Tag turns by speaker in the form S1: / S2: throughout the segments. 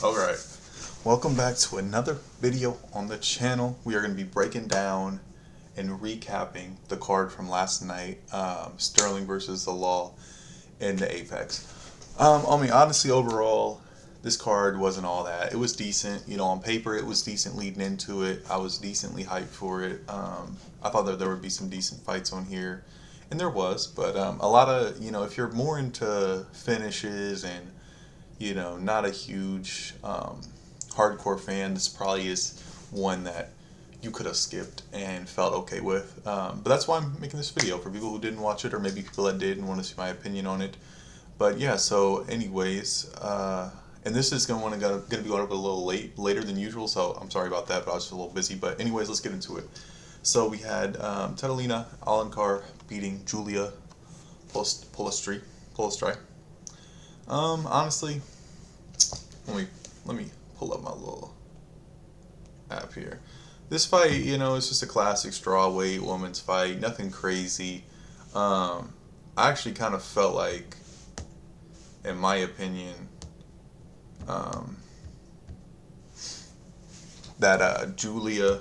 S1: Alright, welcome back to another video on the channel. We are going to be breaking down and recapping the card from last night, Sterling versus Zalal in the Apex. Honestly, overall, this card wasn't all that. It was decent. On paper, it was decent leading into it. I was decently hyped for it. I thought that there would be some decent fights on here, and there was, but a lot of, if you're more into finishes and not a huge hardcore fan, this probably is one that you could have skipped and felt okay with. But that's why I'm making this video, for people who didn't watch it, or maybe people that did and want to see my opinion on it. But yeah, so anyways, and this is going to be going up a little later than usual, so I'm sorry about that, but I was just a little busy. But anyways, let's get into it. So we had Catalina Alencar beating Julia Polistri. Honestly, let me pull up my little app here. This fight, it's just a classic strawweight women's fight. Nothing crazy. I actually kind of felt like, in my opinion, that Julia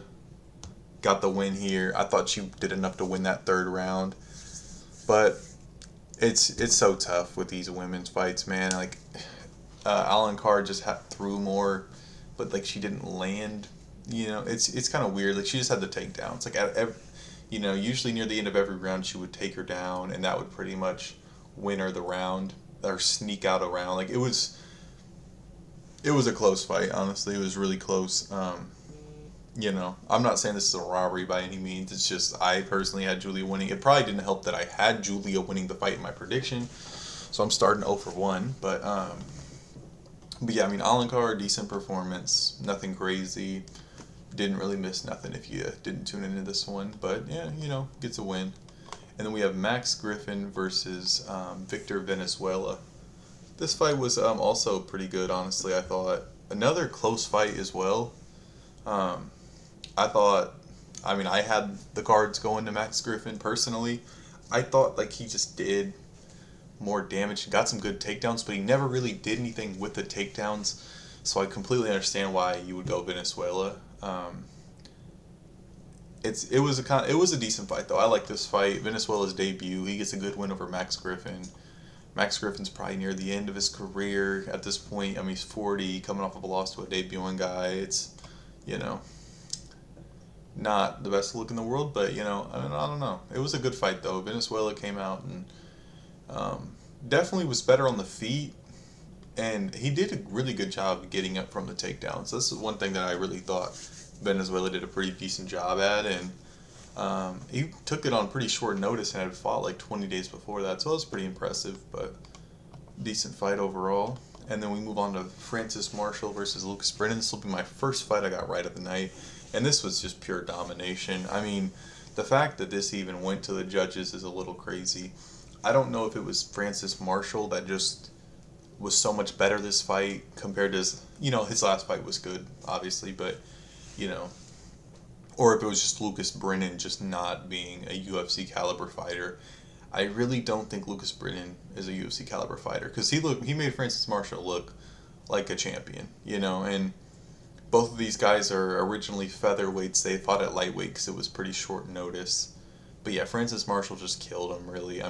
S1: got the win here. I thought she did enough to win that third round, but it's so tough with these women's fights, man. Like, Alencar just threw more, but like she didn't land. It's kind of weird. Like, she just had the takedown. It's like usually near the end of every round she would take her down, and that would pretty much win her the round or sneak out a round. Like, it was a close fight. Honestly, it was really close. I'm not saying this is a robbery by any means. It's just I personally had Julia winning. It probably didn't help that I had Julia winning the fight in my prediction, so I'm starting 0 for 1. But yeah, Alencar, decent performance, nothing crazy. Didn't really miss nothing if you didn't tune into this one. But yeah, gets a win. And then we have Max Griffin versus Victor Venezuela. This fight was also pretty good, honestly, I thought. Another close fight as well. I thought, I had the cards going to Max Griffin personally. I thought like he just did more damage, got some good takedowns, but he never really did anything with the takedowns. So I completely understand why you would go Venezuela. It was a decent fight though. I like this fight. Venezuela's debut. He gets a good win over Max Griffin. Max Griffin's probably near the end of his career at this point. He's 40, coming off of a loss to a debuting guy. It's, not the best look in the world, but I don't know. It was a good fight though. Venezuela came out and definitely was better on the feet, and he did a really good job getting up from the takedowns. So this is one thing that I really thought Venezuela did a pretty decent job at, and he took it on pretty short notice and had fought like 20 days before that, so it was pretty impressive, but decent fight overall. And then we move on to Francis Marshall versus Lucas Brennan. This will be my first fight I got right of the night, and this was just pure domination. The fact that this even went to the judges is a little crazy. I don't know if it was Francis Marshall that just was so much better this fight compared to his last fight was good, obviously, but you know, or if it was just Lucas Brennan just not being a UFC caliber fighter. I really don't think Lucas Brennan is a UFC caliber fighter, because he made Francis Marshall look like a champion, and both of these guys are originally featherweights. They fought at lightweight because it was pretty short notice. But yeah, Francis Marshall just killed him, really.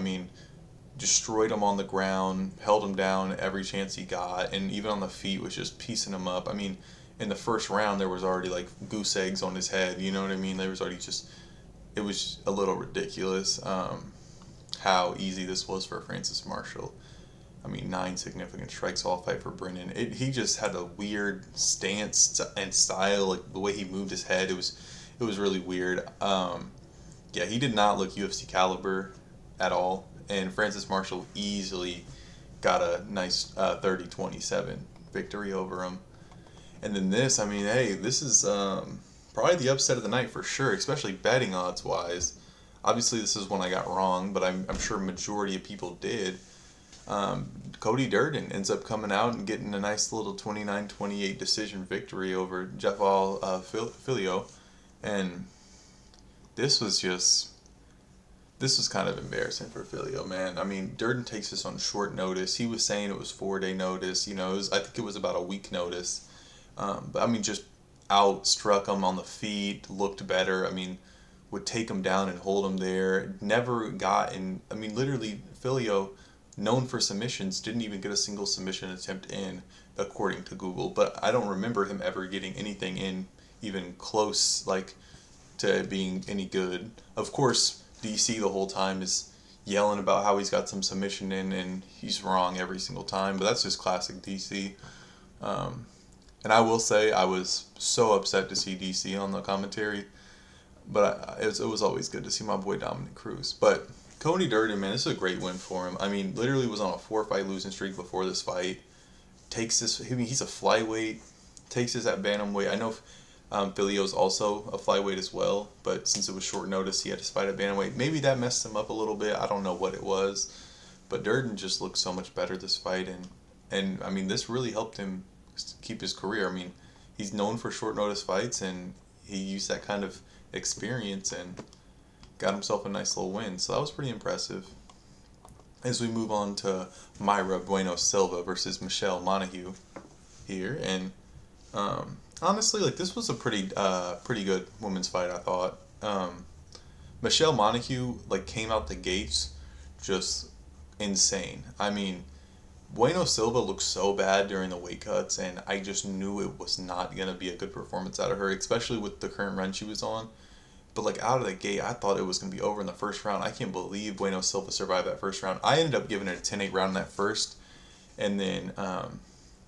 S1: Destroyed him on the ground, held him down every chance he got, and even on the feet was just piecing him up. In the first round, there was already like goose eggs on his head, you know what I mean? There was already it was a little ridiculous how easy this was for Francis Marshall. 9 significant strikes all fight for Brennan. He just had a weird stance and style, like the way he moved his head. It was really weird. Yeah, he did not look UFC caliber at all. And Francis Marshall easily got a nice 30-27 victory over him. And then this, hey, this is probably the upset of the night for sure, especially betting odds wise. Obviously, this is one I got wrong, but I'm sure majority of people did. Cody Durden ends up coming out and getting a nice little 29-28 decision victory over Jeffal Filio. And this was just This was kind of embarrassing for Filio, man. I mean, Durden takes this on short notice. He was saying it was 4 day notice. You know, I think it was about a week notice. But I mean, just outstruck him on the feet, looked better. I mean, would take him down and hold him there. Never got in. I mean, literally, Filio, known for submissions, didn't even get a single submission attempt in, according to Google. But I don't remember him ever getting anything in, even close, like to being any good. Of course, DC the whole time is yelling about how he's got some submission in and he's wrong every single time, but that's just classic DC. Um, and I will say I was so upset to see DC on the commentary, but it was always good to see my boy Dominic Cruz. But Cody Durden, man, this is a great win for him. I mean, literally was on a 4 fight losing streak before this fight. Takes this, I mean, he's a flyweight, takes this at bantamweight. I know Filio's also a flyweight as well, but since it was short notice, he had to fight at bantamweight. Maybe that messed him up a little bit. I don't know what it was, but Durden just looked so much better this fight, and I mean, this really helped him keep his career. I mean, he's known for short notice fights, and he used that kind of experience and got himself a nice little win. So that was pretty impressive. As we move on to Myra Bueno Silva versus Michelle Montague here, and honestly, like this was a pretty good women's fight. I thought Michelle Montague like came out the gates just insane. I mean, Bueno Silva looked so bad during the weight cuts, and I just knew it was not gonna be a good performance out of her, especially with the current run she was on. But like out of the gate, I thought it was gonna be over in the first round. I can't believe Bueno Silva survived that first round. I ended up giving it a 10-8 round in that first, and then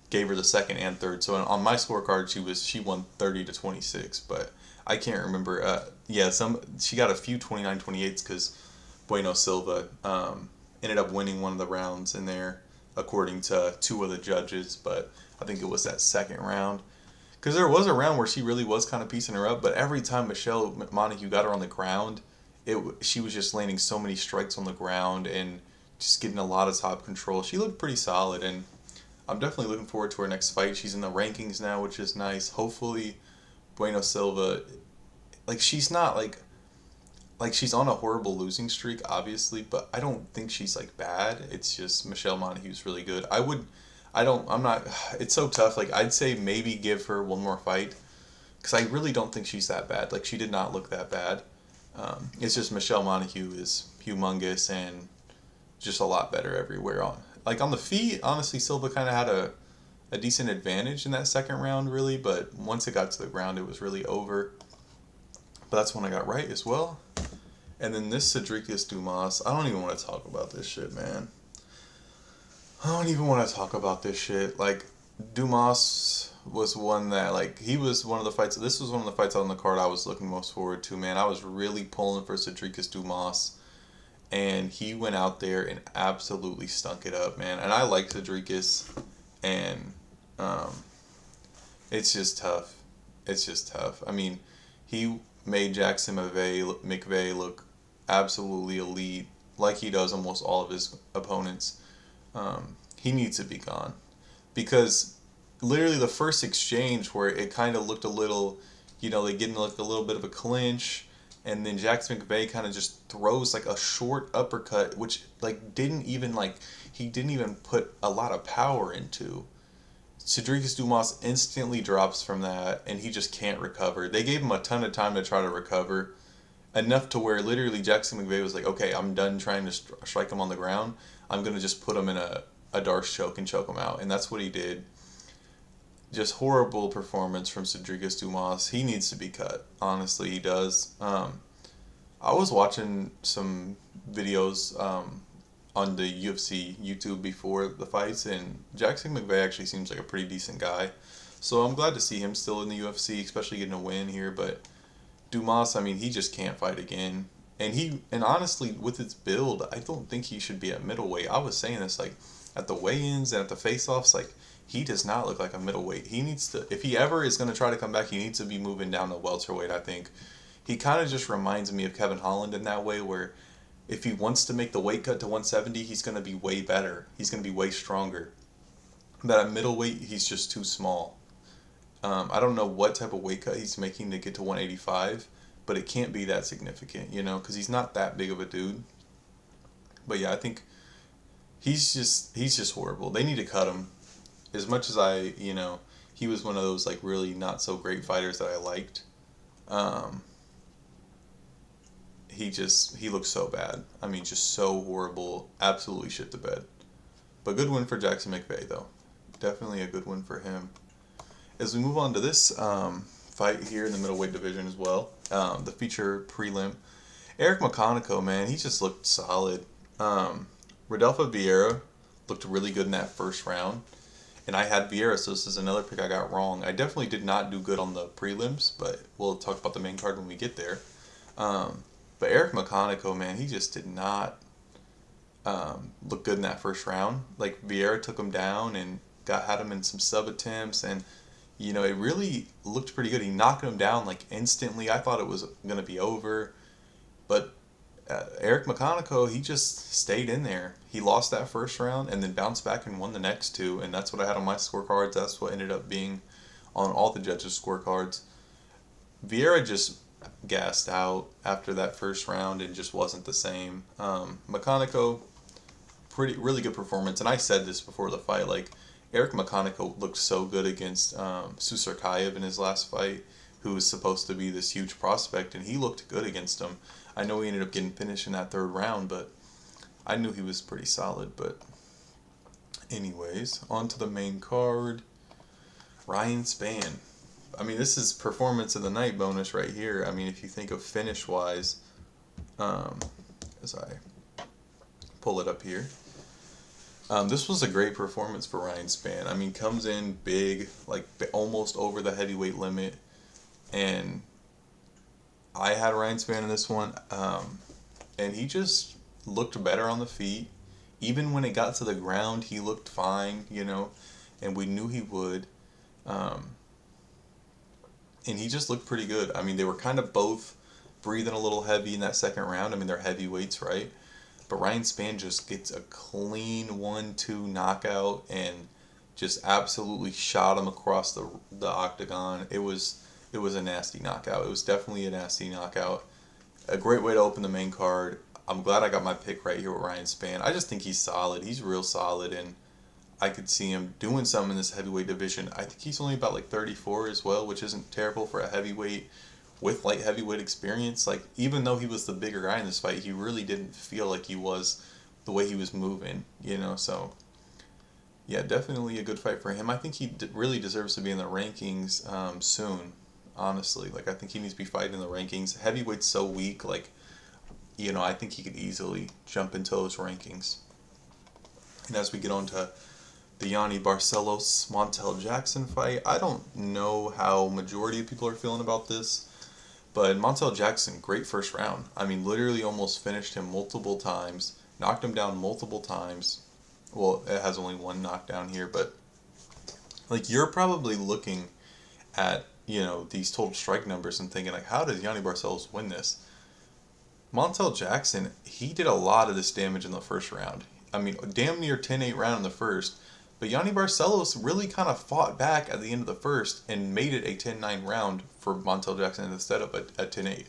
S1: gave her the second and third. So on my scorecard, she won 30-26, but I can't remember. Yeah, she got a few 29-28s because Bueno Silva ended up winning one of the rounds in there, according to two of the judges. But I think it was that second round. Because there was a round where she really was kind of piecing her up, but every time Michelle Montague got her on the ground, she was just landing so many strikes on the ground and just getting a lot of top control. She looked pretty solid, and I'm definitely looking forward to her next fight. She's in the rankings now, which is nice. Hopefully, Bueno Silva, like she's not like she's on a horrible losing streak, obviously, but I don't think she's like bad. It's just Michelle Montague's really good. I'm not, it's so tough. Like I'd say maybe give her one more fight because I really don't think she's that bad. Like she did not look that bad. It's just Michelle Montague is humongous and just a lot better everywhere. Like on the feet, honestly, Silva kind of had a decent advantage in that second round, really, but once it got to the ground, it was really over. But that's when I got right as well. And then this Cedricus Dumas, I don't even want to talk about this shit, man. I don't even want to talk about this shit. Like, Dumas was one that, like, he was one of the fights. This was one of the fights on the card I was looking most forward to, man. I was really pulling for Cedricus Dumas. And he went out there and absolutely stunk it up, man. And I like Cedricus. And it's just tough. It's just tough. I mean, he made Jackson McVeigh look absolutely elite, like he does almost all of his opponents. He needs to be gone because literally the first exchange where it kind of looked a little, they get in like a little bit of a clinch, and then Jackson McVeigh kind of just throws like a short uppercut, which he didn't even put a lot of power into. Cedricus Dumas instantly drops from that, and he just can't recover. They gave him a ton of time to try to recover, enough to where literally Jackson McVeigh was like, okay, I'm done trying to strike him on the ground. I'm going to just put him in a Darce choke and choke him out. And that's what he did. Just horrible performance from Cedricus Dumas. He needs to be cut. Honestly, he does. I was watching some videos on the UFC YouTube before the fights, and Jackson McVeigh actually seems like a pretty decent guy. So I'm glad to see him still in the UFC, especially getting a win here. But Dumas, I mean, he just can't fight again. And honestly, with his build, I don't think he should be at middleweight. I was saying this, like, at the weigh-ins and at the face-offs, like, he does not look like a middleweight. He needs to, if he ever is going to try to come back, he needs to be moving down to welterweight, I think. He kind of just reminds me of Kevin Holland in that way, where if he wants to make the weight cut to 170, he's going to be way better. He's going to be way stronger. But at middleweight, he's just too small. I don't know what type of weight cut he's making to get to 185, but it can't be that significant, because he's not that big of a dude. But yeah, I think he's just horrible. They need to cut him. As much as he was one of those like really not so great fighters that I liked. Um, he looks so bad. I mean, just so horrible. Absolutely shit the bed. But good win for Jackson McVeigh though. Definitely a good win for him. As we move on to this fight here in the middleweight division as well, the feature prelim, Eric McConaughey, man, he just looked solid. Rodolfo Vieira looked really good in that first round. And I had Vieira, so this is another pick I got wrong. I definitely did not do good on the prelims, but we'll talk about the main card when we get there. But Eric McConaughey, man, he just did not look good in that first round. Like, Vieira took him down and had him in some sub attempts, and it really looked pretty good. He knocked him down like instantly. I thought it was gonna be over, but Eric McConaughey, he just stayed in there. He lost that first round and then bounced back and won the next two, and that's what I had on my scorecards. That's what ended up being on all the judges' scorecards. Vieira just gassed out after that first round and just wasn't the same. McConaughey, really good performance, and I said this before the fight, like, Eric McConaughey looked so good against Susarkayev in his last fight, who was supposed to be this huge prospect, and he looked good against him. I know he ended up getting finished in that third round, but I knew he was pretty solid. But anyways, on to the main card. Ryan Spann. I mean, this is performance of the night bonus right here. I mean, if you think of finish-wise, as I pull it up here. This was a great performance for Ryan Spann. I mean, comes in big, like almost over the heavyweight limit, and I had Ryan Spann in this one, and he just looked better on the feet. Even when it got to the ground, he looked fine, and we knew he would. And he just looked pretty good. I mean, they were kind of both breathing a little heavy in that second round. I mean, they're heavyweights, right? But Ryan Spann just gets a clean 1-2 knockout and just absolutely shot him across the octagon. It was a nasty knockout. It was definitely a nasty knockout. A great way to open the main card. I'm glad I got my pick right here with Ryan Spann. I just think he's solid. He's real solid, and I could see him doing something in this heavyweight division. I think he's only about like 34 as well, which isn't terrible for a heavyweight with light heavyweight experience. Like, even though he was the bigger guy in this fight, he really didn't feel like he was the way he was moving, so yeah, definitely a good fight for him. I think he really deserves to be in the rankings soon, honestly. Like, I think he needs to be fighting in the rankings. Heavyweight's so weak, like, I think he could easily jump into those rankings. And as we get on to the Yanni Barcelos Montel Jackson fight, I don't know how majority of people are feeling about this, but Montel Jackson, great first round. I mean, literally almost finished him multiple times, knocked him down multiple times. Well, it has only one knockdown here, but like, you're probably looking at, these total strike numbers and thinking, like, how does Yanni Barcelos win this? Montel Jackson, he did a lot of this damage in the first round. I mean, damn near 10-8 round in the first, but Yanni Barcelos really kind of fought back at the end of the first and made it a 10-9 round for Montel Jackson instead of a 10-8,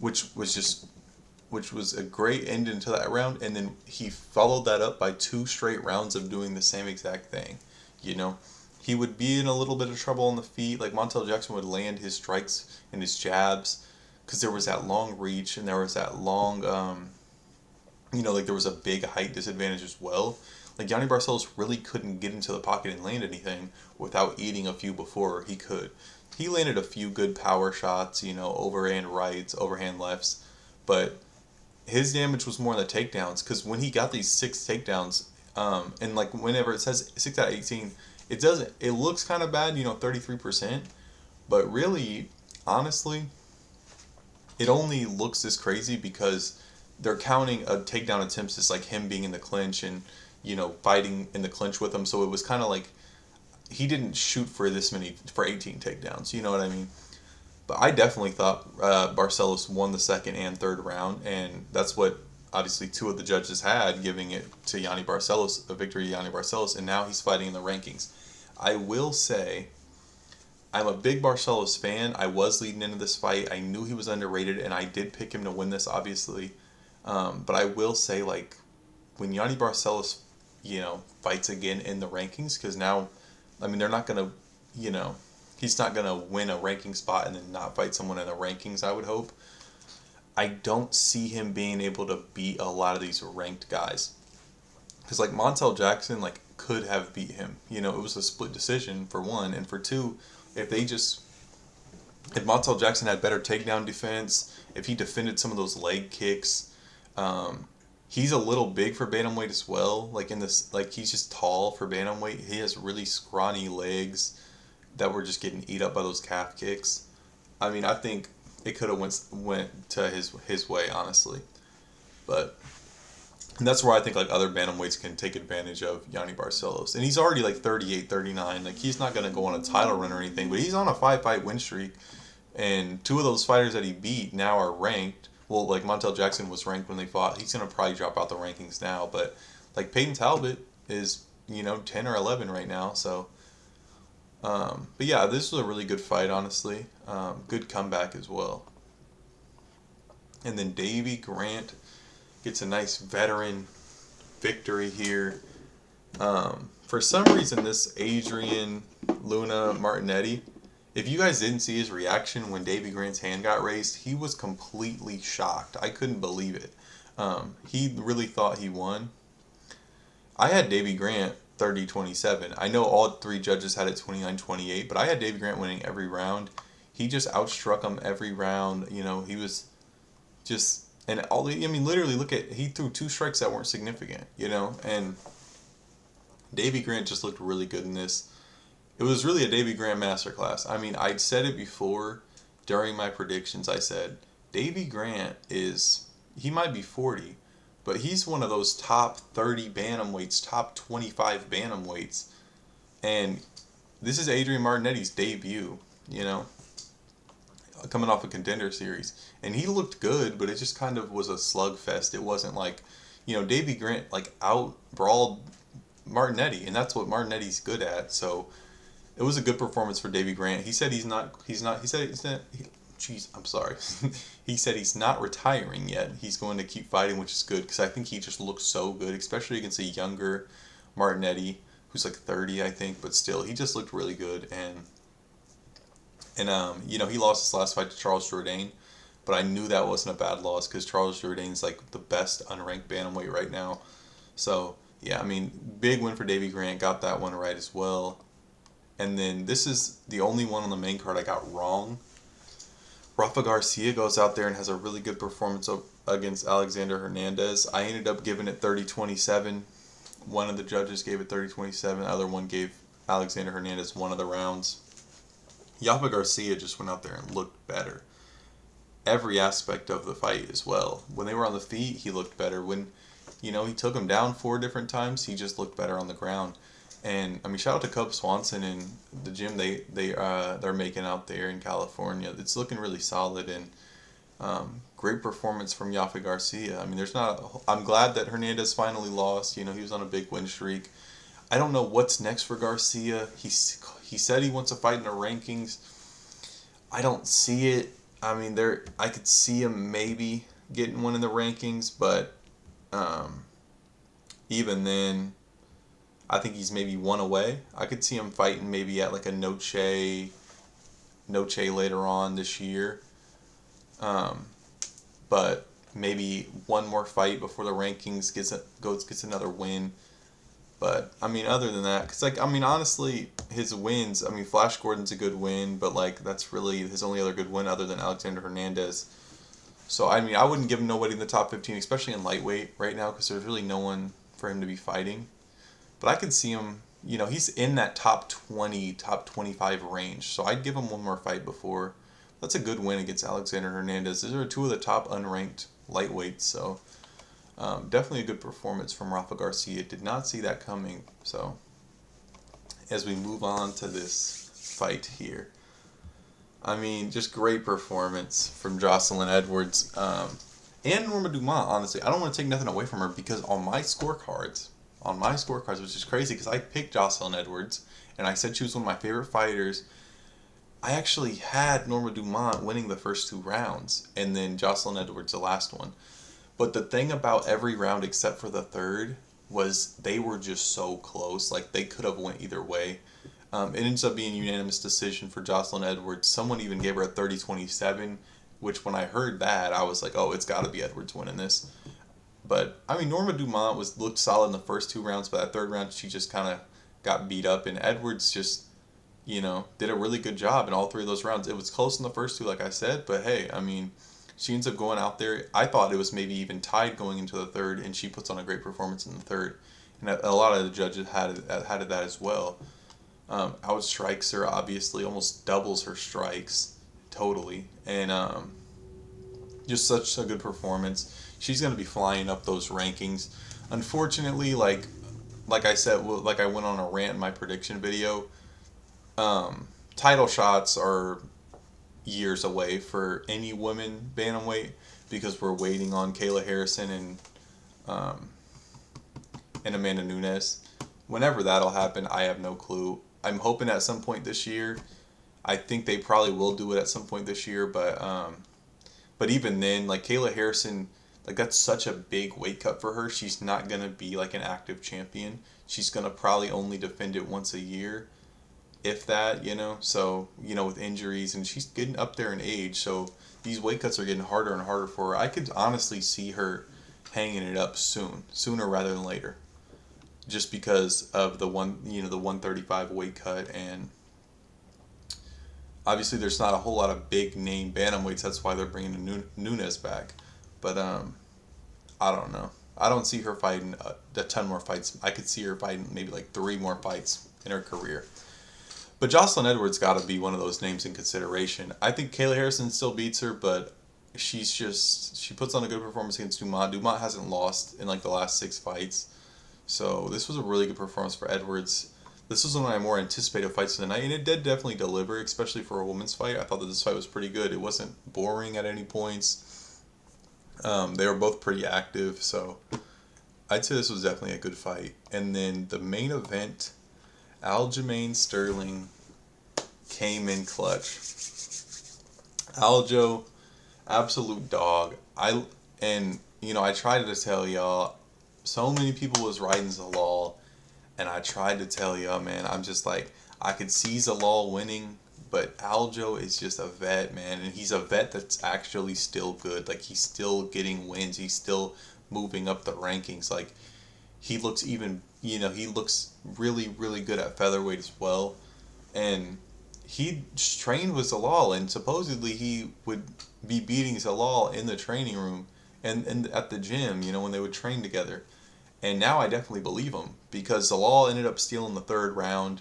S1: which was a great ending to that round. And then he followed that up by 2 straight rounds of doing the same exact thing. He would be in a little bit of trouble on the feet. Like, Montel Jackson would land his strikes and his jabs because there was that long reach and there was that long, like, there was a big height disadvantage as well. Like, Yanni Barcelos really couldn't get into the pocket and land anything without eating a few before he could. He landed a few good power shots, overhand rights, overhand lefts, but his damage was more in the takedowns, because when he got these 6 takedowns, and like, whenever it says 6 out of 18, it looks kind of bad, 33%, but really, honestly, it only looks this crazy because they're counting a takedown attempts as like him being in the clinch and, fighting in the clinch with him. So it was kind of like he didn't shoot for 18 takedowns. You know what I mean? But I definitely thought Barcelos won the second and third round, and that's what obviously 2 of the judges had, giving it to Yanni Barcelos, a victory to Yanni Barcelos, and now he's fighting in the rankings. I will say, I'm a big Barcelos fan. I was leading into this fight. I knew he was underrated, and I did pick him to win this, obviously. But I will say, like, when Yanni Barcelos, fights again in the rankings, because now, I mean, they're not going to, he's not going to win a ranking spot and then not fight someone in the rankings, I would hope. I don't see him being able to beat a lot of these ranked guys. Because, like, Montel Jackson, like, could have beat him. It was a split decision, for one. And for two, if Montel Jackson had better takedown defense, if he defended some of those leg kicks, he's a little big for bantamweight as well. Like, he's just tall for bantamweight. He has really scrawny legs that were just getting eat up by those calf kicks. I mean, I think it could have went to his way, honestly. But and that's where I think, like, other bantamweights can take advantage of Yanni Barcelos. And he's already, like, 38, 39. Like, he's not going to go on a title run or anything, but he's on a 5-fight win streak. And two of those fighters that he beat now are ranked. Well, like, Montel Jackson was ranked when they fought. He's going to probably drop out the rankings now. But, like, Peyton Talbot is, 10 or 11 right now. So, but yeah, this was a really good fight, honestly. Good comeback as well. And then Davy Grant gets a nice veteran victory here. For some reason, this Adrian Luna Martinetti, if you guys didn't see his reaction when Davy Grant's hand got raised, he was completely shocked. I couldn't believe it. He really thought he won. I had Davy Grant 30-27. I know all three judges had it 29-28, but I had Davy Grant winning every round. He just outstruck him every round. He was just... And literally, he threw 2 strikes that weren't significant, and Davy Grant just looked really good in this. It was really a Davy Grant masterclass. I mean, I'd said it before during my predictions. I said, Davy Grant he might be 40, but he's one of those top 30 bantamweights, top 25 bantamweights. And this is Adrian Martinetti's debut, coming off a Contender Series. And he looked good, but it just kind of was a slugfest. It wasn't like, Davy Grant, like, out-brawled Martinetti, and that's what Martinetti's good at. So it was a good performance for Davy Grant. He said he said he's not retiring yet. He's going to keep fighting, which is good, because I think he just looks so good, especially against a younger Martinetti, who's like 30, I think, but still, he just looked really good. And he lost his last fight to Charles Jourdain, but I knew that wasn't a bad loss, because Charles Jourdain's like the best unranked bantamweight right now. So yeah, I mean, big win for Davy Grant. Got that one right as well. And then this is the only one on the main card I got wrong. Rafa Garcia goes out there and has a really good performance against Alexander Hernandez. I ended up giving it 30-27. One of the judges gave it 30-27. The other one gave Alexander Hernandez one of the rounds. Rafa Garcia just went out there and looked better. Every aspect of the fight as well. When they were on the feet, he looked better. When, he took him down 4 different times, he just looked better on the ground. And, I mean, shout out to Cub Swanson and the gym they're making out there in California. It's looking really solid, and great performance from Rafa Garcia. I mean, I'm glad that Hernandez finally lost. He was on a big win streak. I don't know what's next for Garcia. He said he wants to fight in the rankings. I don't see it. I mean, I could see him maybe getting one in the rankings, but even then, I think he's maybe one away. I could see him fighting maybe at like a Noche later on this year. But maybe one more fight before the rankings, gets another win. But, I mean, other than that, because, honestly, his wins, Flash Gordon's a good win, but, that's really his only other good win other than Alexander Hernandez. So, I wouldn't give him nobody in the top 15, especially in lightweight right now, because there's really no one for him to be fighting. But I could see him, he's in that top 20, top 25 range, so I'd give him one more fight before. That's a good win against Alexander Hernandez. These are 2 of the top unranked lightweights, so... definitely a good performance from Rafa Garcia. Did not see that coming. So, as we move on to this fight here, just great performance from Jocelyn Edwards and Norma Dumont. Honestly, I don't want to take nothing away from her, because on my scorecards, which is crazy, because I picked Jocelyn Edwards and I said she was one of my favorite fighters. I actually had Norma Dumont winning the first 2 rounds, and then Jocelyn Edwards the last one. But the thing about every round except for the third was they were just so close. Like they could have went either way. It ends up being a unanimous decision for Jocelyn Edwards. Someone even gave her a 30-27, which when I heard that, I was like, oh, it's got to be Edwards winning this. But I mean, Norma Dumont was looked solid in the first 2 rounds, but that third round she just kind of got beat up, and Edwards just did a really good job in all 3 of those rounds. It was close in the first two, like I said, but hey, I mean, she ends up going out there. I thought it was maybe even tied going into the third, and she puts on a great performance in the third. And a lot of the judges had that as well. Outstrikes her, obviously, almost doubles her strikes totally, and just such a good performance. She's going to be flying up those rankings. Unfortunately, like I said, like I went on a rant in my prediction video. Title shots are years away for any women bantamweight because we're waiting on Kayla Harrison and Amanda Nunes. Whenever that'll happen, I have no clue. I'm hoping at some point this year. I think they probably will do it at some point this year, but even then, like Kayla Harrison, like that's such a big weight cut for her. She's not gonna be like an active champion. She's gonna probably only defend it once a year, if that. So with injuries, and she's getting up there in age, so these weight cuts are getting harder and harder for her. I could honestly see her hanging it up sooner rather than later, just because of the 135 weight cut, and obviously there's not a whole lot of big name bantamweights. That's why they're bringing Nunes back, but I don't know. I don't see her fighting a ton more fights. I could see her fighting maybe like 3 more fights in her career. But Jocelyn Edwards got to be one of those names in consideration. I think Kayla Harrison still beats her, but she puts on a good performance against Dumont. Dumont hasn't lost in like the last 6 fights. So this was a really good performance for Edwards. This was one of my more anticipated fights of the night, and it did definitely deliver, especially for a women's fight. I thought that this fight was pretty good. It wasn't boring at any points. They were both pretty active, so I'd say this was definitely a good fight. And then the main event, Aljamain Sterling came in clutch. Aljo, absolute dog. I tried to tell y'all, so many people was riding Zalal, and I tried to tell y'all, man, I'm just like, I could see Zalal winning, but Aljo is just a vet, man, and he's a vet that's actually still good. Like, he's still getting wins. He's still moving up the rankings. Like, he looks he looks really, really good at featherweight as well. And he trained with Zalal, and supposedly he would be beating Zalal in the training room and at the gym, when they would train together. And now I definitely believe him, because Zalal ended up stealing the third round.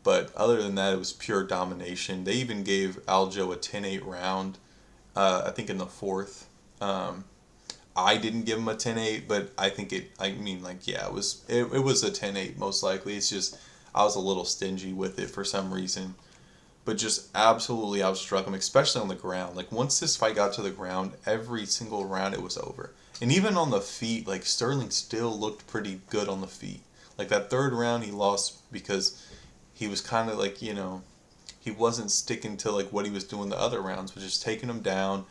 S1: But other than that, it was pure domination. They even gave Aljo a 10-8 round, I think in the fourth. I didn't give him a 10-8, but I think it was a 10-8 most likely. It's just I was a little stingy with it for some reason. But just absolutely outstruck him, especially on the ground. Like, once this fight got to the ground, every single round it was over. And even on the feet, like, Sterling still looked pretty good on the feet. Like, that third round he lost because he was kind of like, he wasn't sticking to like what he was doing the other rounds, which is taking him down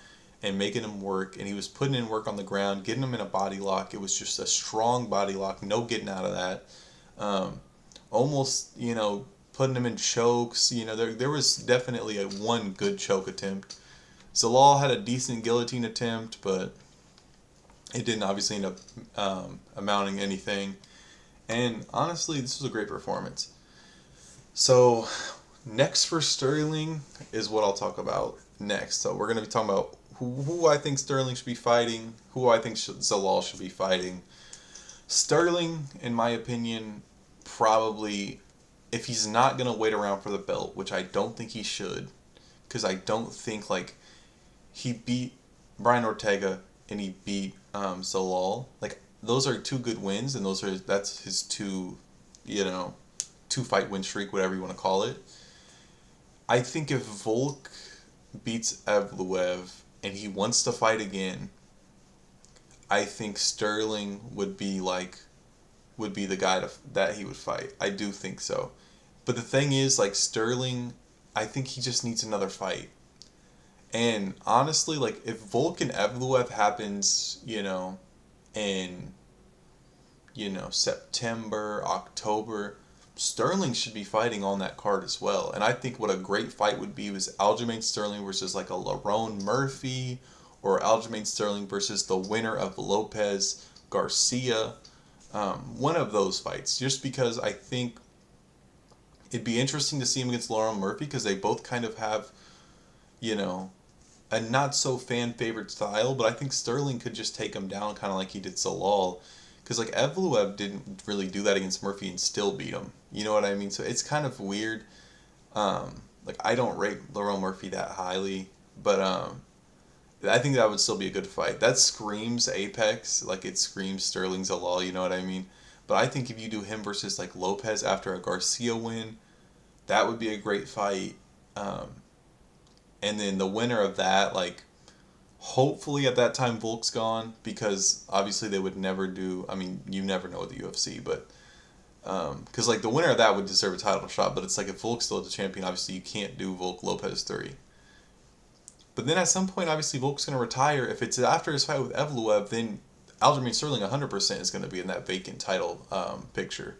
S1: and making him work. And he was putting in work on the ground, getting him in a body lock. It was just a strong body lock, no getting out of that. Almost, putting him in chokes. There was definitely one good choke attempt. Zalal had a decent guillotine attempt, but it didn't obviously end up amounting to anything. And honestly, this was a great performance. So, next for Sterling is what I'll talk about next. So we're going to be talking about who I think Sterling should be fighting, who I think Zalal should be fighting. Sterling, in my opinion, probably, if he's not going to wait around for the belt, which I don't think he should, because I don't think, like, he beat Brian Ortega and he beat Zalal. Like, those are 2 good wins, and that's his 2-fight win streak, whatever you want to call it. I think if Volk beats Evloev and he wants to fight again, I think Sterling would be the guy that he would fight. I do think so. But the thing is, like, Sterling, I think he just needs another fight. And honestly, like if Volk and Evloev happens, in September, October, Sterling should be fighting on that card as well. And I think what a great fight would be was Aljamain Sterling versus like a Lerone Murphy, or Aljamain Sterling versus the winner of Lopez Garcia. One of those fights, just because I think it'd be interesting to see him against Lerone Murphy, because they both kind of have, you know, a not so fan favorite style, but I think Sterling could just take him down kind of like he did Zalal. Because like Evloev didn't really do that against Murphy and still beat him. You know what I mean? So it's kind of weird. Like I don't rate Lerone Murphy that highly, but I think that would still be a good fight. That screams Apex, like it screams Sterling Zalal. You know what I mean? But I think if you do him versus like Lopez after a Garcia win, that would be a great fight. And then the winner of that, like, hopefully at that time Volk's gone, because obviously they would never do. I mean, you never know with the UFC, but because like the winner of that would deserve a title shot. But it's like if Volk's still the champion, obviously you can't do Volk Lopez 3. But then at some point, obviously Volk's gonna retire. If it's after his fight with Evloev, then Aljamain Sterling 100% is gonna be in that vacant title picture.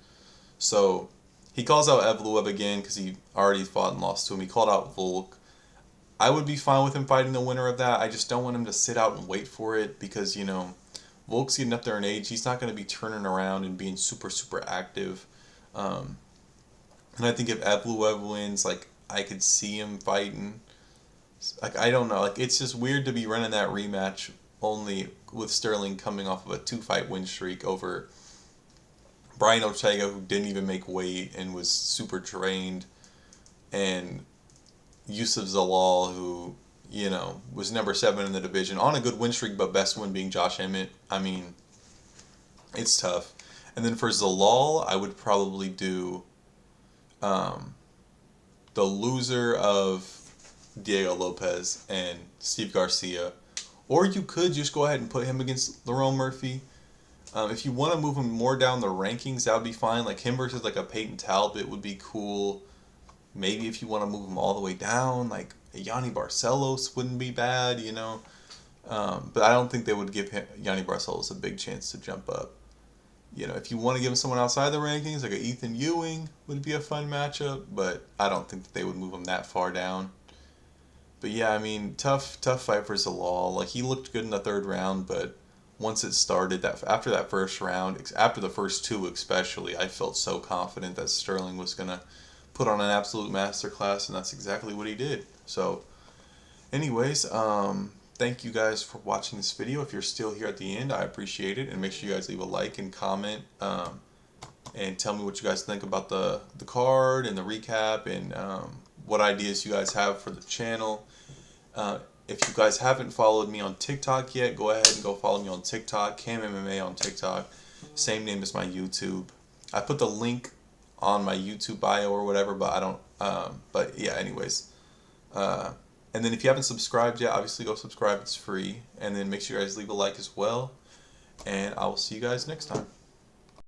S1: So he calls out Evloev again because he already fought and lost to him. He called out Volk. I would be fine with him fighting the winner of that. I just don't want him to sit out and wait for it, because, Volk's getting up there in age. He's not going to be turning around and being super, super active. And I think if Evloev wins, like, I could see him fighting. Like, I don't know. Like, it's just weird to be running that rematch only with Sterling coming off of a 2-fight win streak over Brian Ortega, who didn't even make weight and was super drained, and Youseff Zalal, who, was number 7 in the division on a good win streak, but best win being Josh Emmett. I mean, it's tough. And then for Zalal, I would probably do the loser of Diego Lopez and Steve Garcia. Or you could just go ahead and put him against Lerone Murphy. If you want to move him more down the rankings, that would be fine. Like him versus like a Peyton Talbot would be cool. Maybe if you want to move him all the way down, like Yanni Barcelos wouldn't be bad, But I don't think they would give Yanni Barcelos a big chance to jump up. If you want to give him someone outside the rankings, like a Ethan Ewing would be a fun matchup, but I don't think that they would move him that far down. But yeah, I mean, tough fight for Zalal. Like he looked good in the 3rd round, but once it started, that after that first round, after the first 2 especially, I felt so confident that Sterling was gonna put on an absolute masterclass, and that's exactly what he did. So, anyways, thank you guys for watching this video. If you're still here at the end, I appreciate it, and make sure you guys leave a like and comment, and tell me what you guys think about the card and the recap, and what ideas you guys have for the channel. If you guys haven't followed me on TikTok yet, go ahead and go follow me on TikTok, CamMMA on TikTok, same name as my YouTube. I put the link on my YouTube bio or whatever, but I don't, but yeah, anyways. And then if you haven't subscribed yet, obviously go subscribe, it's free. And then make sure you guys leave a like as well. And I will see you guys next time.